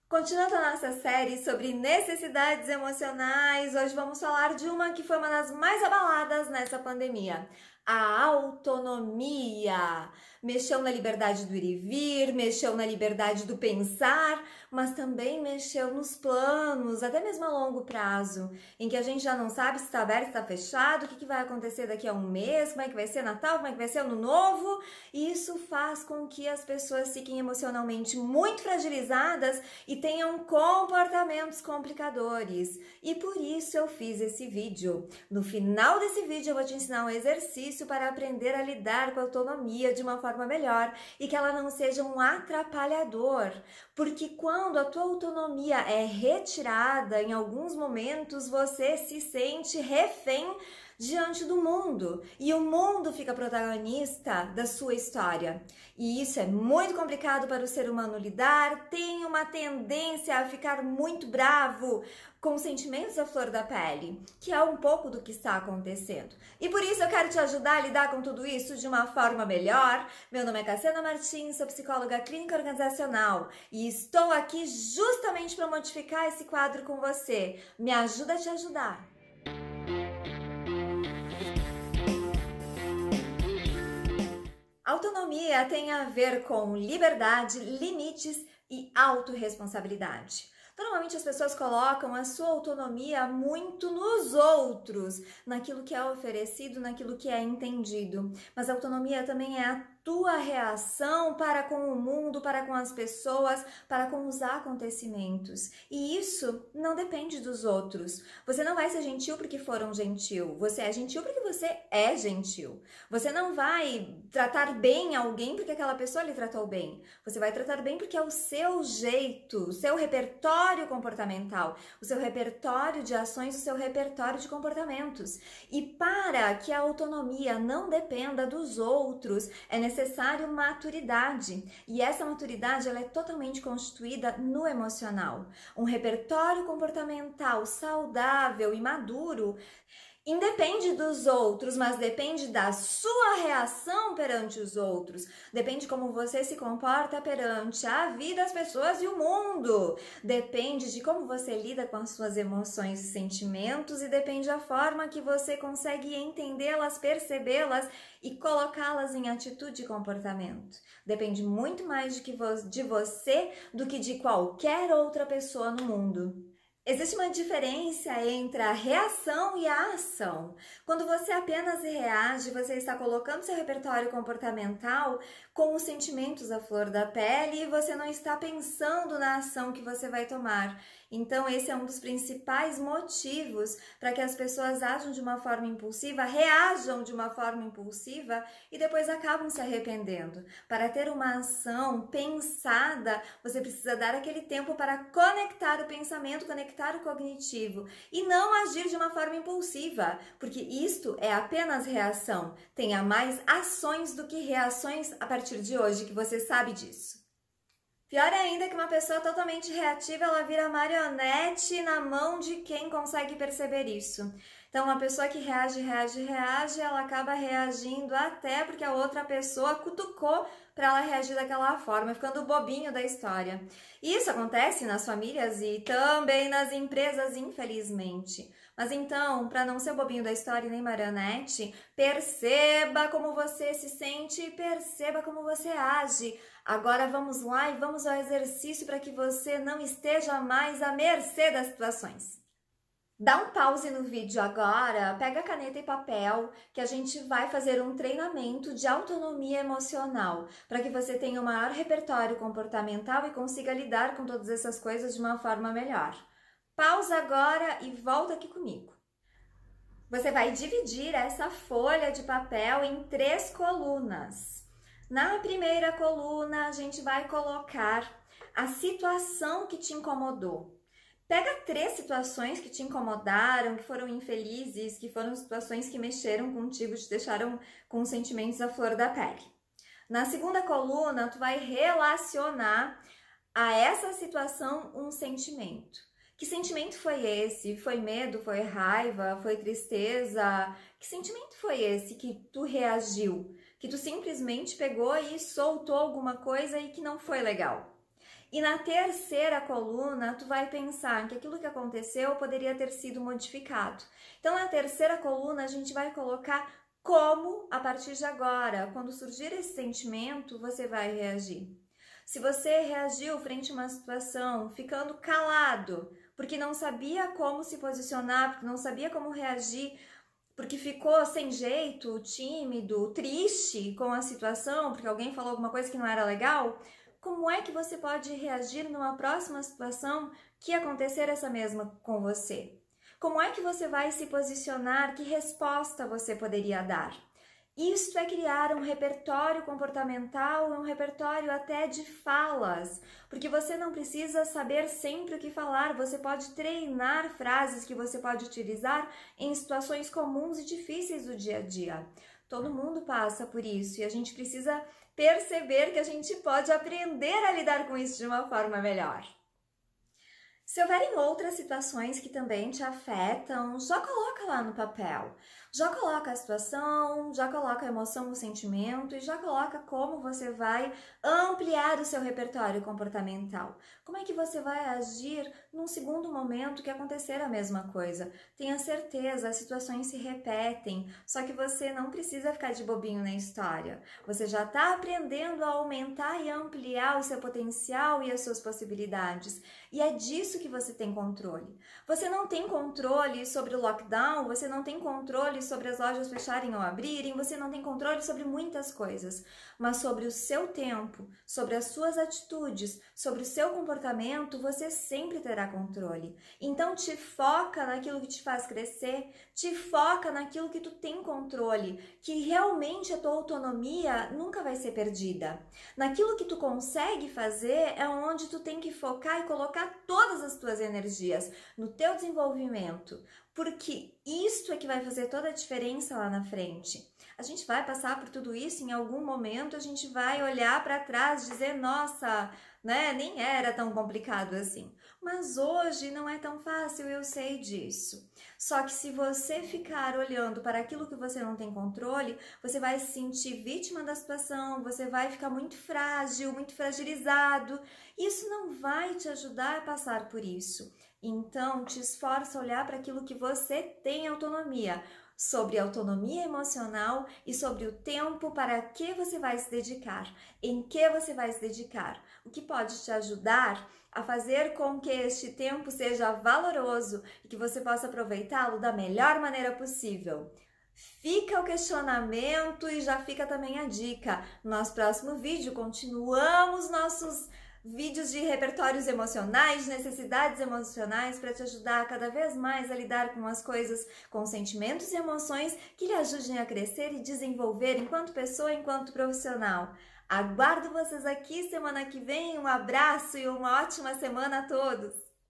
Continuando a nossa série sobre necessidades emocionais, hoje vamos falar de uma que foi uma das mais abaladas nessa pandemia: a autonomia. Mexeu na liberdade do ir e vir, mexeu na liberdade do pensar, mas também mexeu nos planos, até mesmo a longo prazo, em que a gente já não sabe se está aberto, se está fechado, o que vai acontecer daqui a um mês, como é que vai ser Natal, como é que vai ser Ano Novo. E isso faz com que as pessoas fiquem emocionalmente muito fragilizadas e tenham comportamentos complicadores. E por isso eu fiz esse vídeo. No final desse vídeo eu vou te ensinar um exercício para aprender a lidar com a autonomia de uma forma melhor e que ela não seja um atrapalhador. Porque quando a tua autonomia é retirada, em alguns momentos você se sente refém diante do mundo e o mundo fica protagonista da sua história. E isso é muito complicado para o ser humano lidar, tem uma tendência a ficar muito bravo, com sentimentos à flor da pele, que é um pouco do que está acontecendo. E por isso eu quero te ajudar a lidar com tudo isso de uma forma melhor. Meu nome é Cassiana Martins, sou psicóloga clínica organizacional e estou aqui justamente para modificar esse quadro com você. Me ajuda a te ajudar. Autonomia tem a ver com liberdade, limites e autorresponsabilidade. Normalmente as pessoas colocam a sua autonomia muito nos outros, naquilo que é oferecido, naquilo que é entendido. Mas a autonomia também é a tua reação para com o mundo, para com as pessoas, para com os acontecimentos. E isso não depende dos outros. Você não vai ser gentil porque foram gentil. Você é gentil porque você é gentil. Você não vai tratar bem alguém porque aquela pessoa lhe tratou bem. Você vai tratar bem porque é o seu jeito, o seu repertório comportamental, o seu repertório de ações, o seu repertório de comportamentos. E para que a autonomia não dependa dos outros, é necessário maturidade. E essa maturidade ela é totalmente constituída no emocional. Um repertório comportamental saudável e maduro independe dos outros, mas depende da sua reação perante os outros. Depende de como você se comporta perante a vida, as pessoas e o mundo. Depende de como você lida com as suas emoções e sentimentos e depende da forma que você consegue entendê-las, percebê-las e colocá-las em atitude e comportamento. Depende muito mais de você do que de qualquer outra pessoa no mundo. Existe uma diferença entre a reação e a ação. Quando você apenas reage, você está colocando seu repertório comportamental com os sentimentos à flor da pele e você não está pensando na ação que você vai tomar. Então, esse é um dos principais motivos para que as pessoas ajam de uma forma impulsiva, reajam de uma forma impulsiva e depois acabam se arrependendo. Para ter uma ação pensada, você precisa dar aquele tempo para conectar o pensamento, conectar o cognitivo e não agir de uma forma impulsiva, porque isto é apenas reação. Tenha mais ações do que reações a partir de hoje, que você sabe disso. Pior ainda que uma pessoa totalmente reativa, ela vira marionete na mão de quem consegue perceber isso. Então, uma pessoa que reage, ela acaba reagindo até porque a outra pessoa cutucou para ela reagir daquela forma, ficando o bobinho da história. Isso acontece nas famílias e também nas empresas, infelizmente. Mas então, para não ser o bobinho da história e nem marionete, perceba como você se sente e perceba como você age. Agora vamos lá e vamos ao exercício para que você não esteja mais à mercê das situações. Dá um pause no vídeo agora, pega caneta e papel, que a gente vai fazer um treinamento de autonomia emocional, para que você tenha um maior repertório comportamental e consiga lidar com todas essas coisas de uma forma melhor. Pausa agora e volta aqui comigo. Você vai dividir essa folha de papel em 3 colunas. Na primeira coluna, a gente vai colocar a situação que te incomodou. Pega 3 situações que te incomodaram, que foram infelizes, que foram situações que mexeram contigo, te deixaram com sentimentos à flor da pele. Na segunda coluna, tu vai relacionar a essa situação um sentimento. Que sentimento foi esse? Foi medo? Foi raiva? Foi tristeza? Que sentimento foi esse que tu reagiu? Que tu simplesmente pegou e soltou alguma coisa e que não foi legal? E na terceira coluna, tu vai pensar que aquilo que aconteceu poderia ter sido modificado. Então, na terceira coluna, a gente vai colocar como, a partir de agora, quando surgir esse sentimento, você vai reagir. Se você reagiu frente a uma situação ficando calado, porque não sabia como se posicionar, porque não sabia como reagir, porque ficou sem jeito, tímido, triste com a situação, porque alguém falou alguma coisa que não era legal, como é que você pode reagir numa próxima situação que acontecer essa mesma com você? Como é que você vai se posicionar? Que resposta você poderia dar? Isto é criar um repertório comportamental, um repertório até de falas, porque você não precisa saber sempre o que falar, você pode treinar frases que você pode utilizar em situações comuns e difíceis do dia a dia. Todo mundo passa por isso e a gente precisa perceber que a gente pode aprender a lidar com isso de uma forma melhor. Se houverem outras situações que também te afetam, já coloca lá no papel. Já coloca a situação, já coloca a emoção, o sentimento e já coloca como você vai ampliar o seu repertório comportamental. Como é que você vai agir num segundo momento que acontecer a mesma coisa. Tenha certeza, as situações se repetem, só que você não precisa ficar de bobinho na história. Você já está aprendendo a aumentar e ampliar o seu potencial e as suas possibilidades. E é disso que você tem controle. Você não tem controle sobre o lockdown, você não tem controle sobre as lojas fecharem ou abrirem, você não tem controle sobre muitas coisas, mas sobre o seu tempo, sobre as suas atitudes, sobre o seu comportamento, você sempre terá controle. Então te foca naquilo que te faz crescer, te foca naquilo que tu tem controle, que realmente a tua autonomia nunca vai ser perdida. Naquilo que tu consegue fazer é onde tu tem que focar e colocar todas as tuas energias, no teu desenvolvimento, porque isto é que vai fazer toda a diferença lá na frente. A gente vai passar por tudo isso, em algum momento a gente vai olhar para trás e dizer, nossa, né, nem era tão complicado assim. Mas hoje não é tão fácil, eu sei disso. Só que se você ficar olhando para aquilo que você não tem controle, você vai se sentir vítima da situação, você vai ficar muito frágil, muito fragilizado. Isso não vai te ajudar a passar por isso. Então, te esforça a olhar para aquilo que você tem autonomia, sobre autonomia emocional e sobre o tempo para que você vai se dedicar, em que você vai se dedicar, o que pode te ajudar a fazer com que este tempo seja valoroso e que você possa aproveitá-lo da melhor maneira possível. Fica o questionamento e já fica também a dica. No nosso próximo vídeo, continuamos nossos vídeos de repertórios emocionais, necessidades emocionais, para te ajudar cada vez mais a lidar com as coisas, com sentimentos e emoções que lhe ajudem a crescer e desenvolver enquanto pessoa, enquanto profissional. Aguardo vocês aqui semana que vem. Um abraço e uma ótima semana a todos!